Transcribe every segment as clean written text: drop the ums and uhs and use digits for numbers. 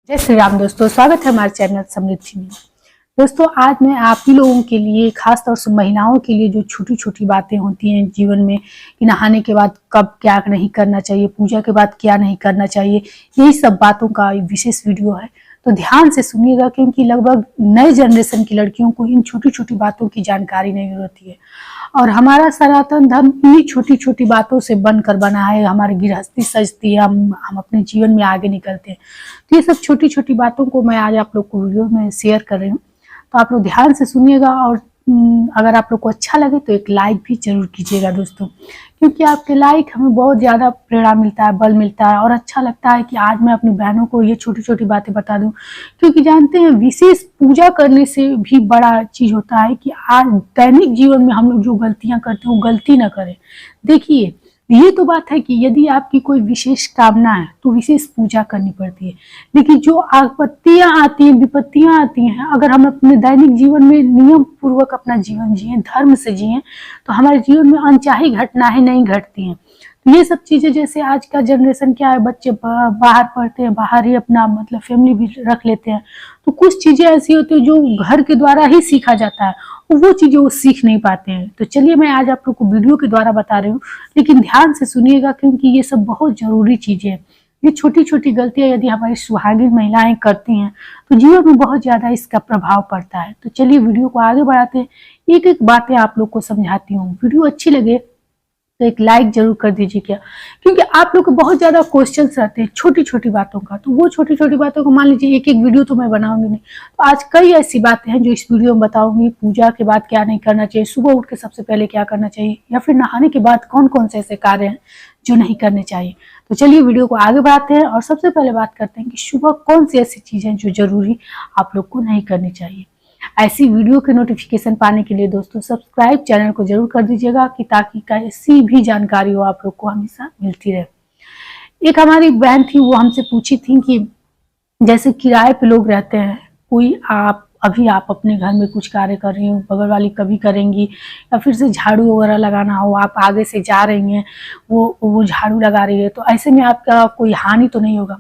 जय श्री राम दोस्तों, स्वागत है हमारे चैनल समृद्धि में। दोस्तों, आज मैं आप ही लोगों के लिए, खास तौर से महिलाओं के लिए, जो छोटी छोटी बातें होती हैं जीवन में कि नहाने के बाद कब क्या नहीं करना चाहिए, पूजा के बाद क्या नहीं करना चाहिए, यही सब बातों का एक विशेष वीडियो है। तो ध्यान से सुनिएगा, क्योंकि लगभग नए जनरेशन की लड़कियों को इन छोटी छोटी बातों की जानकारी नहीं होती है। और हमारा सनातन धर्म इन्हीं छोटी छोटी बातों से बनकर बना है। हमारी गृहस्थी सजती है, हम अपने जीवन में आगे निकलते हैं। तो ये सब छोटी छोटी बातों को मैं आज आप लोग को वीडियो में शेयर कर रही हूँ। तो आप लोग ध्यान से सुनिएगा, और अगर आप लोग को अच्छा लगे तो एक लाइक भी जरूर कीजिएगा दोस्तों, क्योंकि आपके लाइक हमें बहुत ज़्यादा प्रेरणा मिलता है, बल मिलता है, और अच्छा लगता है कि आज मैं अपनी बहनों को ये छोटी छोटी बातें बता दूं। क्योंकि जानते हैं, विशेष पूजा करने से भी बड़ा चीज़ होता है कि आज दैनिक जीवन में हम लोग जो गलतियां करते हैं वो गलती ना करें। देखिए, ये तो बात है कि यदि आपकी कोई विशेष कामना है तो विशेष पूजा करनी पड़ती है, लेकिन जो आपत्तियां आती हैं, विपत्तियां आती हैं, अगर हम अपने दैनिक जीवन में नियम पूर्वक अपना जीवन जिए, धर्म से जिए, तो हमारे जीवन में अनचाही घटनाएं नहीं घटती हैं। तो ये सब चीजें, जैसे आज का जनरेशन क्या है, बच्चे बाहर पढ़ते हैं, बाहर ही अपना मतलब फैमिली भी रख लेते हैं, तो कुछ चीजें ऐसी होती है जो घर के द्वारा ही सीखा जाता है, वो चीजें वो सीख नहीं पाते हैं। तो चलिए, मैं आज आप लोग को वीडियो के द्वारा बता रही हूँ, लेकिन ध्यान से सुनिएगा, क्योंकि ये सब बहुत जरूरी चीजें हैं। ये छोटी छोटी गलतियां यदि हमारी सुहागिन महिलाएं करती हैं तो जीवन में बहुत ज्यादा इसका प्रभाव पड़ता है। तो चलिए, वीडियो को आगे बढ़ाते हैं, एक एक बातें आप लोग को समझाती हूँ। वीडियो अच्छी लगे तो एक लाइक जरूर कर दीजिएगा, क्योंकि आप लोग को बहुत ज्यादा क्वेश्चंस रहते हैं छोटी छोटी बातों का। तो वो छोटी छोटी बातों को, मान लीजिए एक एक वीडियो तो मैं बनाऊंगी नहीं, तो आज कई ऐसी बातें हैं जो इस वीडियो में बताऊंगी। पूजा के बाद क्या नहीं करना चाहिए, सुबह उठ के सबसे पहले क्या करना चाहिए, या फिर नहाने के बाद कौन कौन से ऐसे कार्य हैं जो नहीं करने चाहिए। तो चलिए, वीडियो को आगे बढ़ाते हैं, और सबसे पहले बात करते हैं कि सुबह कौन सी ऐसी चीजें जो जरूरी आप लोग को नहीं करनी चाहिए। ऐसी वीडियो के नोटिफिकेशन पाने के लिए दोस्तों सब्सक्राइब चैनल को जरूर कर दीजिएगा, कि ताकि कैसी भी जानकारी हो आप लोग को हमेशा मिलती रहे। एक हमारी बहन थी, वो हमसे पूछी थी कि जैसे किराए पे लोग रहते हैं, कोई आप अपने घर में कुछ कार्य कर रही हो, बगल वाली कभी करेंगी, या फिर से झाड़ू वगैरह लगाना हो, आप आगे से जा रही हैं, वो झाड़ू लगा रही है, तो ऐसे में आपका कोई हानि तो नहीं होगा।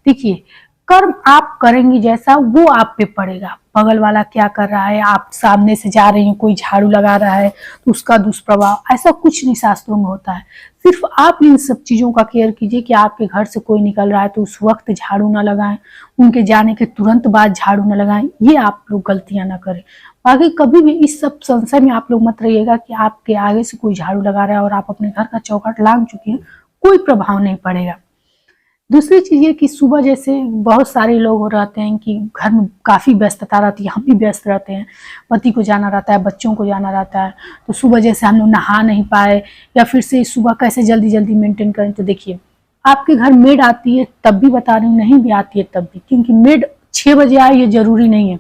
देखिए, कर्म आप करेंगी जैसा वो आप पे पड़ेगा। बगल वाला क्या कर रहा है, आप सामने से जा रही हैं, कोई झाड़ू लगा रहा है तो उसका दुष्प्रभाव, ऐसा कुछ नहीं शास्त्रों में होता है। सिर्फ आप इन सब चीजों का केयर कीजिए कि आपके घर से कोई निकल रहा है तो उस वक्त झाड़ू ना लगाएं, उनके जाने के तुरंत बाद झाड़ू ना लगाएं, ये आप लोग गलतियां ना करें। बाकी कभी भी इस सब संशय में आप लोग मत रहिएगा कि आपके आगे से कोई झाड़ू लगा रहा है और आप अपने घर का चौखट लांग चुकी हैं, कोई प्रभाव नहीं पड़ेगा। दूसरी चीज ये कि सुबह, जैसे बहुत सारे लोग रहते हैं कि घर में काफ़ी व्यस्तता रहती है, हम भी व्यस्त रहते हैं, पति को जाना रहता है, बच्चों को जाना रहता है, तो सुबह जैसे हम लोग नहा नहीं पाए, या फिर से सुबह कैसे जल्दी जल्दी मेंटेन करें। तो देखिए, आपके घर मेड आती है तब भी बता रही हूँ, नहीं भी आती है तब भी, क्योंकि मेड 6 बजे आए ये जरूरी नहीं है,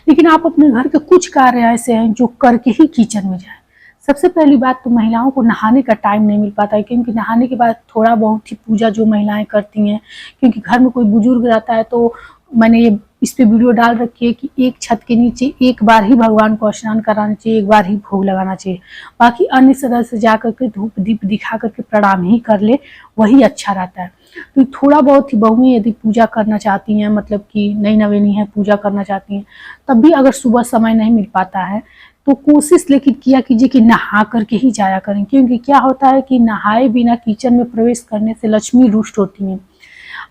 लेकिन आप अपने घर के कुछ कार्य ऐसे हैं जो करके ही किचन में जाए। सबसे पहली बात तो, महिलाओं को नहाने का टाइम नहीं मिल पाता है, क्योंकि नहाने के बाद थोड़ा बहुत ही पूजा जो महिलाएं करती हैं, क्योंकि घर में कोई बुजुर्ग रहता है, तो मैंने ये इस पे वीडियो डाल रखी है कि एक छत के नीचे एक बार ही भगवान को स्नान कराना चाहिए, एक बार ही भोग लगाना चाहिए। बाकी अन्य सदस्य जाकर के धूप दीप दिखा करके प्रणाम ही कर ले, वही अच्छा रहता है। तो थोड़ा बहुत ही बहुएं यदि पूजा करना चाहती हैं, मतलब कि नई नवेली है, पूजा करना चाहती हैं, तब भी अगर सुबह समय नहीं मिल पाता है तो कोशिश लेकिन किया कीजिए कि नहा करके ही जाया करें। क्योंकि क्या होता है कि नहाए बिना किचन में प्रवेश करने से लक्ष्मी रुष्ट होती हैं।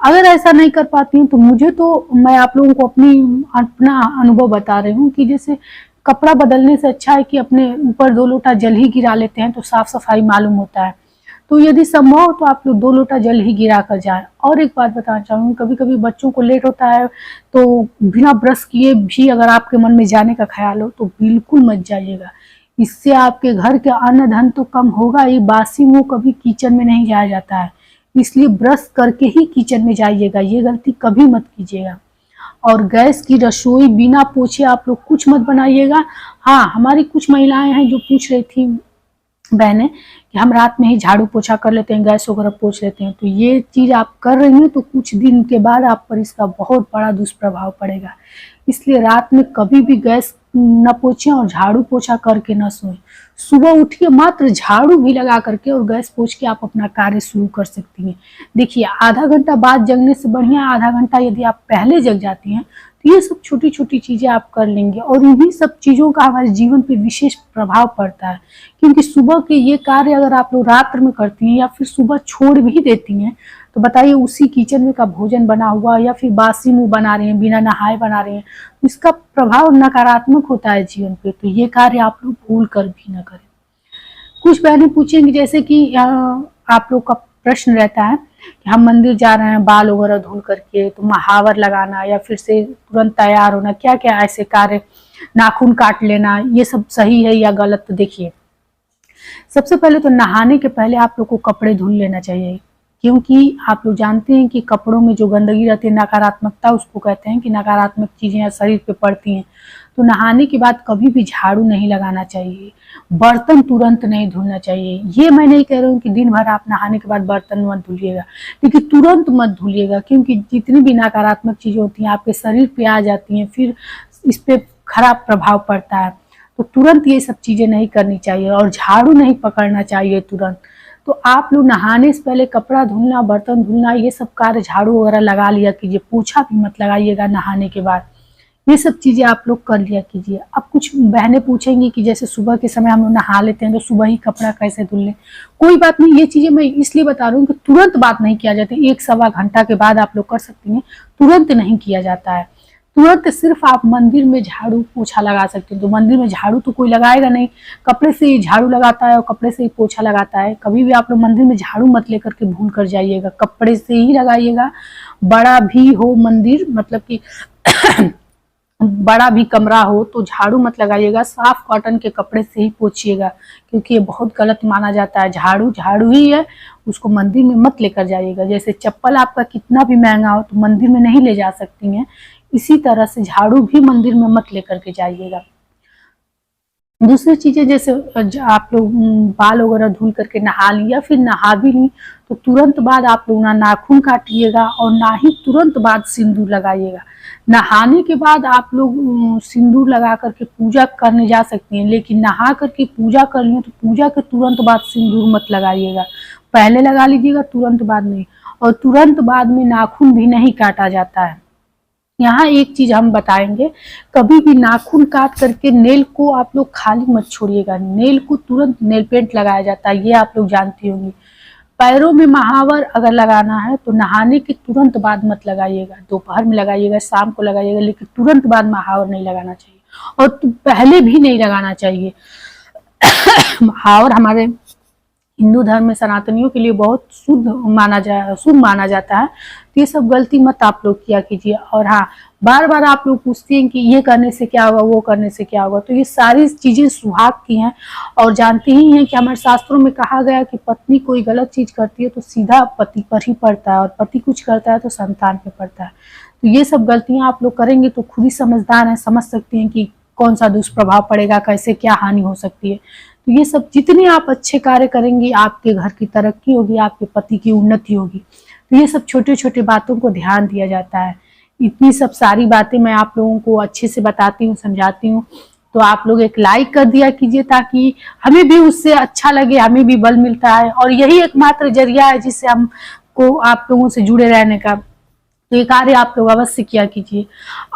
अगर ऐसा नहीं कर पाती हैं तो मैं आप लोगों को अपना अनुभव बता रही हूँ कि जैसे कपड़ा बदलने से अच्छा है कि अपने ऊपर 2 लोटा जल ही गिरा लेते हैं, तो साफ सफाई मालूम होता है। तो यदि संभव हो तो आप लोग 2 लोटा जल ही गिरा कर जाए। और एक बात बताना चाहूँगी, कभी कभी बच्चों को लेट होता है, तो बिना ब्रश किए भी अगर आपके मन में जाने का ख्याल हो तो बिल्कुल मत जाइएगा। इससे आपके घर के अन्न धन तो कम होगा ही, बासी मुंह कभी किचन में नहीं जाया जाता है। इसलिए ब्रश करके ही किचन में जाइएगा, ये गलती कभी मत कीजिएगा। और गैस की रसोई बिना पोछे आप लोग कुछ मत बनाइएगा। हाँ, हमारी कुछ महिलाएं हैं जो पूछ रही थी बहनें कि हम रात में ही झाड़ू पोछा कर लेते हैं, गैस वगैरह पोछ लेते हैं, तो ये चीज आप कर रही हैं तो कुछ दिन के बाद आप पर इसका बहुत बड़ा दुष्प्रभाव पड़ेगा। इसलिए रात में कभी भी गैस न पोछें और झाड़ू पोछा करके न सोएं। सुबह उठिए, मात्र झाड़ू भी लगा करके और गैस पोंछ के आप अपना कार्य शुरू कर सकती हैं। देखिए, आधा घंटा बाद जगने से बढ़िया आधा घंटा यदि आप पहले जग जाती हैं तो ये सब छोटी-छोटी चीज़ें आप कर लेंगे और इन्हीं सब चीज़ों का हमारे जीवन पे विशेष प्रभाव पड़ता है। क्योंकि सुबह के ये कार्य अगर आप लोग रात्र में करती हैं या फिर सुबह छोड़ भी देती हैं, तो बताइए उसी किचन में का भोजन बना हुआ या फिर बासी मुँह बना रहे हैं, बिना नहाए बना रहे हैं, तो इसका प्रभाव नकारात्मक होता है जीवन पे। तो ये कार्य आप लोग भूल कर भी ना करें। कुछ बहनें पूछेंगी जैसे कि आप लोग का प्रश्न रहता है कि हम मंदिर जा रहे हैं बाल वगैरह धुल करके, तो महावर लगाना या फिर से तुरंत तैयार होना, क्या क्या ऐसे कार्य, नाखून काट लेना, ये सब सही है या गलत? तो देखिए, सबसे पहले तो नहाने के पहले आप लोग को कपड़े धुल लेना चाहिए, क्योंकि आप लोग जानते हैं कि कपड़ों में जो गंदगी रहती है, नकारात्मकता उसको कहते हैं कि नकारात्मक चीज़ें शरीर पे पड़ती हैं। तो नहाने के बाद कभी भी झाड़ू नहीं लगाना चाहिए, बर्तन तुरंत नहीं धुलना चाहिए। ये मैं नहीं कह रही हूँ कि दिन भर आप नहाने के बाद बर्तन मत धुलिएगा, लेकिन तुरंत मत धुलिएगा, क्योंकि जितनी भी नकारात्मक चीज़ें होती हैं आपके शरीर पे आ जाती हैं, फिर इस पे खराब प्रभाव पड़ता है। तो तुरंत ये सब चीज़ें नहीं करनी चाहिए और झाड़ू नहीं पकड़ना चाहिए तुरंत। तो आप लोग नहाने से पहले कपड़ा धुलना, बर्तन धुलना, ये सब कार्य झाड़ू वगैरह लगा लिया कीजिए, पोछा भी मत लगाइएगा नहाने के बाद। ये सब चीज़ें आप लोग कर लिया कीजिए। अब कुछ बहनें पूछेंगी कि जैसे सुबह के समय हम लोग नहा लेते हैं तो सुबह ही कपड़ा कैसे धुल लें? कोई बात नहीं, ये चीज़ें मैं इसलिए बता रही हूँ कि तुरंत बात नहीं किया जाता, 1-1.25 घंटा के बाद आप लोग कर सकती हैं, तुरंत नहीं किया जाता है। तुरंत सिर्फ आप मंदिर में झाड़ू पोछा लगा सकते हैं। तो मंदिर में झाड़ू तो कोई लगाएगा नहीं, कपड़े से ही झाड़ू लगाता है और कपड़े से ही पोछा लगाता है। कभी भी आप लोग मंदिर में झाड़ू मत लेकर के भूल कर जाइएगा, कपड़े से ही लगाइएगा। बड़ा भी हो मंदिर, मतलब कि बड़ा भी कमरा हो तो झाड़ू मत लगाइएगा, साफ कॉटन के कपड़े से ही पोछिएगा, क्योंकि ये बहुत गलत माना जाता है। झाड़ू झाड़ू ही है, उसको मंदिर में मत लेकर जाइएगा। जैसे चप्पल आपका कितना भी महंगा हो तो मंदिर में नहीं ले जा सकती हैं, इसी तरह से झाड़ू भी मंदिर में मत लेकर के जाइएगा। दूसरी चीज़ें जैसे आप लोग बाल वगैरह धुल करके नहा ली या फिर नहा भी ली तो तुरंत बाद आप लोग ना नाखून काटिएगा और ना ही तुरंत बाद सिंदूर लगाइएगा। नहाने के बाद आप लोग सिंदूर लगा करके पूजा करने जा सकती हैं, लेकिन नहा करके पूजा कर लिए तो पूजा के तुरंत बाद सिंदूर मत लगाइएगा, पहले लगा लीजिएगा, तुरंत बाद नहीं। और तुरंत बाद में नाखून भी नहीं काटा जाता है। यहाँ एक चीज हम बताएंगे, कभी भी नाखून काट करके नेल को आप लोग खाली मत छोड़िएगा, नेल को तुरंत नेल पेंट लगाया जाता है, ये आप लोग जानती होंगी। पैरों में महावर अगर लगाना है तो नहाने के तुरंत बाद मत लगाइएगा, दोपहर में लगाइएगा, शाम को लगाइएगा, लेकिन तुरंत बाद महावर नहीं लगाना चाहिए और पहले भी नहीं लगाना चाहिए। महावर हमारे हिंदू धर्म में सनातनियों के लिए बहुत शुभ माना जाता है, तो ये सब गलती मत आप लोग किया कीजिए। और हाँ, बार बार आप लोग पूछते हैं कि ये करने से क्या होगा, वो करने से क्या होगा, तो ये सारी चीजें सुहाग की हैं और जानते ही हैं कि हमारे शास्त्रों में कहा गया कि पत्नी कोई गलत चीज करती है तो सीधा पति पर ही पड़ता है और पति कुछ करता है तो संतान पे पड़ता है। तो ये सब गलतियां आप लोग करेंगे तो खुद ही समझदार हैं, समझ सकते हैं कि कौन सा दुष्प्रभाव पड़ेगा, कैसे क्या हानि हो सकती है। तो ये सब जितने आप अच्छे कार्य करेंगी आपके घर की तरक्की होगी, आपके पति की उन्नति होगी। तो ये सब छोटे छोटे बातों को ध्यान दिया जाता है। इतनी सब सारी बातें मैं आप लोगों को अच्छे से बताती हूँ, समझाती हूँ, तो आप लोग एक लाइक कर दिया कीजिए ताकि हमें भी उससे अच्छा लगे, हमें भी बल मिलता है और यही एकमात्र जरिया है जिससे हमको आप लोगों से जुड़े रहने का। तो ये कार्य आप लोग अवश्य किया कीजिए।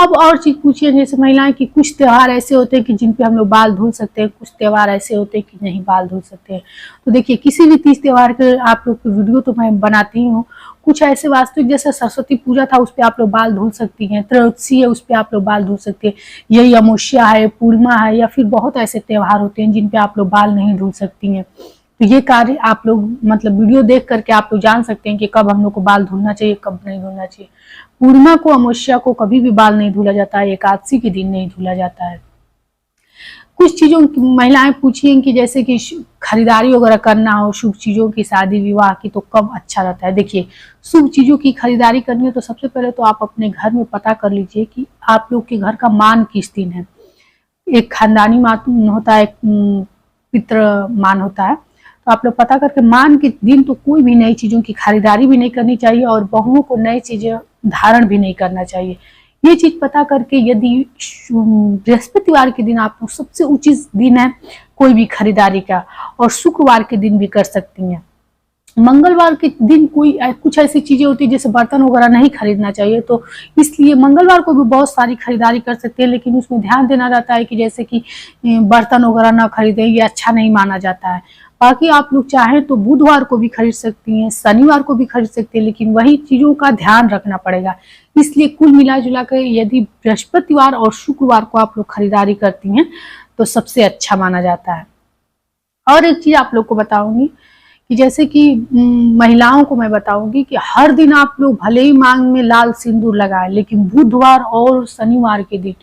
अब और चीज पूछिए, जैसे महिलाएं कि कुछ त्योहार ऐसे होते हैं कि जिन पे हम लोग बाल धुल सकते हैं, कुछ त्योहार ऐसे होते हैं कि नहीं बाल धुल सकते हैं। तो देखिए, किसी भी तीज त्योहार के आप लोग की वीडियो तो मैं बनाती हूँ, कुछ ऐसे वास्तविक जैसे सरस्वती पूजा था उस पर आप लोग बाल धुल सकती हैं, त्रयोदशी है उस पर आप लोग बाल धुल सकते हैं, यही अमावस्या है, पूर्णिमा है, या फिर बहुत ऐसे त्योहार होते हैं जिन पे आप लोग बाल नहीं धुल सकती हैं। तो ये कार्य आप लोग मतलब वीडियो देख करके आप लोग जान सकते हैं कि कब हम लोग को बाल धुलना चाहिए, कब नहीं धुलना चाहिए। पूर्णिमा को, अमावस्या को कभी भी बाल नहीं धुला जाता है, एकादशी के दिन नहीं धुला जाता है। कुछ चीजों की महिलाएं पूछी हैं कि जैसे कि खरीदारी वगैरह करना हो शुभ चीजों की, शादी विवाह की, तो कब अच्छा रहता है। देखिए, शुभ चीजों की खरीदारी करनी है तो सबसे पहले तो आप अपने घर में पता कर लीजिए कि आप लोग के घर का मान किस दिन है। एक खानदानी मान होता है, एक पितृ मान होता है, तो आप लोग पता करके मान के दिन तो कोई भी नई चीजों की खरीदारी भी नहीं करनी चाहिए और बहुओं को नई चीजें धारण भी नहीं करना चाहिए। ये चीज पता करके यदि बृहस्पतिवार के दिन आप लोग सबसे उचित दिन है कोई भी खरीदारी का, और शुक्रवार के दिन भी कर सकती हैं। मंगलवार के दिन कोई कुछ ऐसी चीजें होती है जैसे बर्तन वगैरह नहीं खरीदना चाहिए, तो इसलिए मंगलवार को भी बहुत सारी खरीदारी कर सकते हैं, लेकिन उसमें ध्यान देना रहता है कि जैसे कि बर्तन वगैरह ना खरीदें, ये अच्छा नहीं माना जाता है। बाकी आप लोग चाहें तो बुधवार को भी खरीद सकती हैं, शनिवार को भी खरीद सकती हैं, लेकिन वही चीजों का ध्यान रखना पड़ेगा। इसलिए कुल मिला जुला कर यदि बृहस्पतिवार और शुक्रवार को आप लोग खरीदारी करती हैं तो सबसे अच्छा माना जाता है। और एक चीज आप लोग को बताऊंगी कि जैसे कि महिलाओं को मैं बताऊंगी कि हर दिन आप लोग भले ही मांग में लाल सिंदूर लगाएं, लेकिन बुधवार और शनिवार के दिन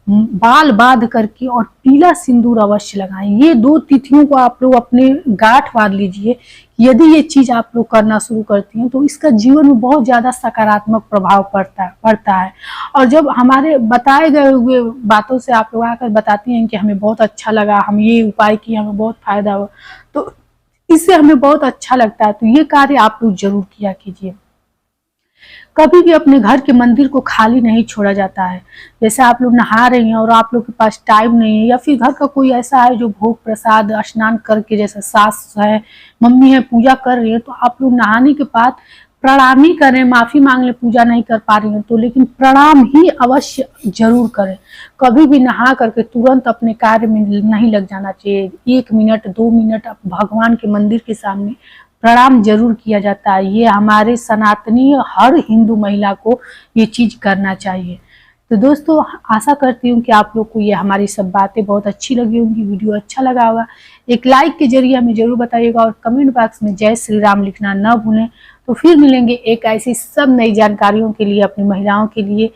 बाल बांध करके और पीला सिंदूर अवश्य लगाएं। ये 2 तिथियों को आप लोग अपने गांठ बांध लीजिए। यदि ये चीज आप लोग करना शुरू करती हैं तो इसका जीवन में बहुत ज्यादा सकारात्मक प्रभाव पड़ता है। और जब हमारे बताए गए हुए बातों से आप लोग आकर बताती हैं कि हमें बहुत अच्छा लगा, हम ये उपाय किए, हमें बहुत फायदा हुआ, तो इससे हमें बहुत अच्छा लगता है। तो ये कार्य आप लोग जरूर किया कीजिए। कभी भी अपने घर के मंदिर को खाली नहीं छोड़ा जाता है। जैसे आप लोग नहा रही हैं और आप लोग के पास टाइम नहीं है, या फिर घर का कोई ऐसा है जो भोग प्रसाद स्नान करके, जैसे सास है, मम्मी है, पूजा कर रही है, तो आप लोग नहाने के बाद प्रणाम ही करें, माफी मांग ले, पूजा नहीं कर पा रही हैं तो, लेकिन प्रणाम ही अवश्य जरूर करें। कभी भी नहा करके तुरंत अपने कार्य में नहीं लग जाना चाहिए। 1 मिनट 2 मिनट भगवान के मंदिर के सामने प्रणाम जरूर किया जाता है। ये हमारे सनातनी हर हिंदू महिला को ये चीज करना चाहिए। तो दोस्तों, आशा करती हूँ कि आप लोग को ये हमारी सब बातें बहुत अच्छी लगी होंगी, वीडियो अच्छा लगा होगा। एक लाइक के जरिए हमें जरूर बताइएगा और कमेंट बॉक्स में जय श्री राम लिखना न भूलें। तो फिर मिलेंगे एक ऐसी सब नई जानकारियों के लिए, अपनी महिलाओं के लिए।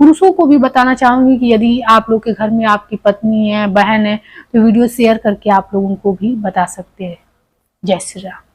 पुरुषों को भी बताना चाहूंगी कि यदि आप लोग के घर में आपकी पत्नी है, बहन है, तो वीडियो शेयर करके आप लोग उनको भी बता सकते हैं। जय श्री राम।